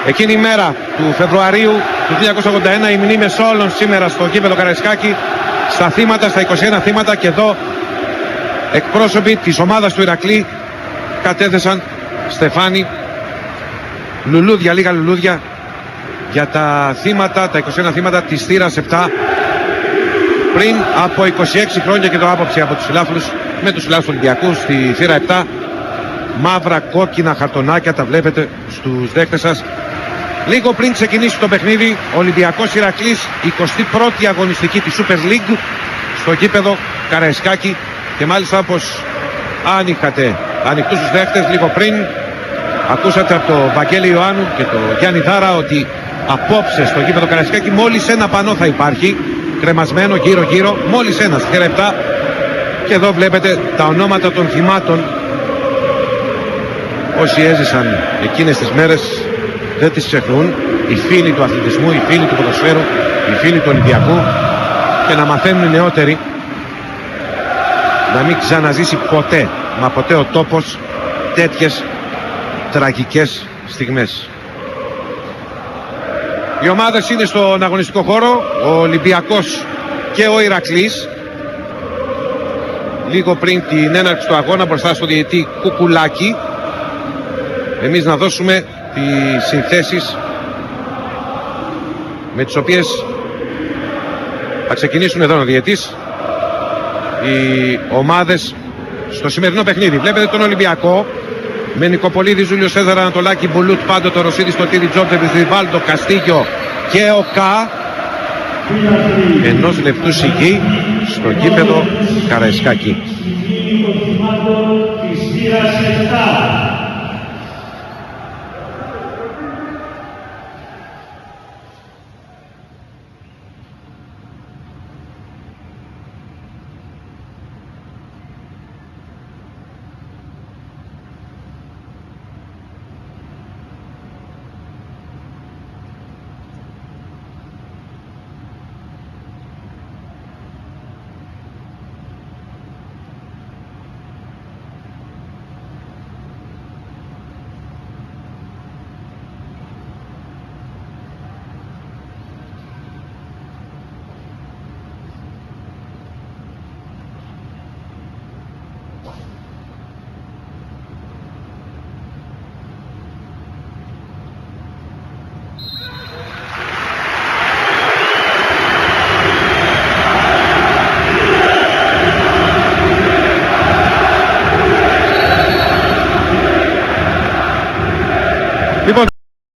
Εκείνη η μέρα του Φεβρουαρίου του 1981 οι μνήμες όλων σήμερα στο γήπεδο Καραϊσκάκη, στα θύματα, στα 21 θύματα, και εδώ εκπρόσωποι της ομάδας του Ηρακλή κατέθεσαν, Στεφάνη, λουλούδια, λίγα λουλούδια για τα θύματα, τα 21 θύματα της θύρας 7 πριν από 26 χρόνια, και το άποψη από τους φιλάθλους, με τους φιλάθλους Ολυμπιακού στη θύρα 7. Μαύρα κόκκινα χαρτονάκια τα βλέπετε στους δέκτες σας. Λίγο πριν ξεκινήσει το παιχνίδι, Ολυμπιακός Ηρακλής, 21η αγωνιστική της Super League στο γήπεδο Καραϊσκάκη, και μάλιστα όπως αν είχατε ανοιχτούς τους δέχτες λίγο πριν, ακούσατε από τον Βαγγέλη Ιωάννου και τον Γιάννη Δάρα ότι απόψε στο γήπεδο Καραϊσκάκη μόλις ένα πανό θα υπάρχει, κρεμασμένο γύρω γύρω, μόλις ένα στη θύρα 7, και εδώ βλέπετε τα ονόματα των θυμάτων. Όσοι έζησαν εκείνες τις μέρες δεν τις ξεχνούν, οι φίλοι του αθλητισμού, οι φίλοι του ποδοσφαίρου, οι φίλοι του Ολυμπιακού, και να μαθαίνουν οι νεότεροι να μην ξαναζήσει ποτέ, μα ποτέ ο τόπος τέτοιες τραγικές στιγμές. Οι ομάδες είναι στον αγωνιστικό χώρο, ο Ολυμπιακός και ο Ηρακλής. Λίγο πριν την έναρξη του αγώνα, μπροστά στο διαιτητή Κουκουλάκη, εμείς να δώσουμε τις συνθέσεις με τις οποίες θα ξεκινήσουν εδώ ο διαιτής οι ομάδες στο σημερινό παιχνίδι. Βλέπετε τον Ολυμπιακό με Νικοπολίδη, Ζούλιο Σέζαρα, Ανατολάκη, Μπουλούτ, Πάντο, Ρωσίδη, Στοτήρη, Τζόρτζεβι, Ριβάλτο, Καστίγιο και ο Κα, ενός λεπτού σιγή στο γήπεδο Καραϊσκάκη.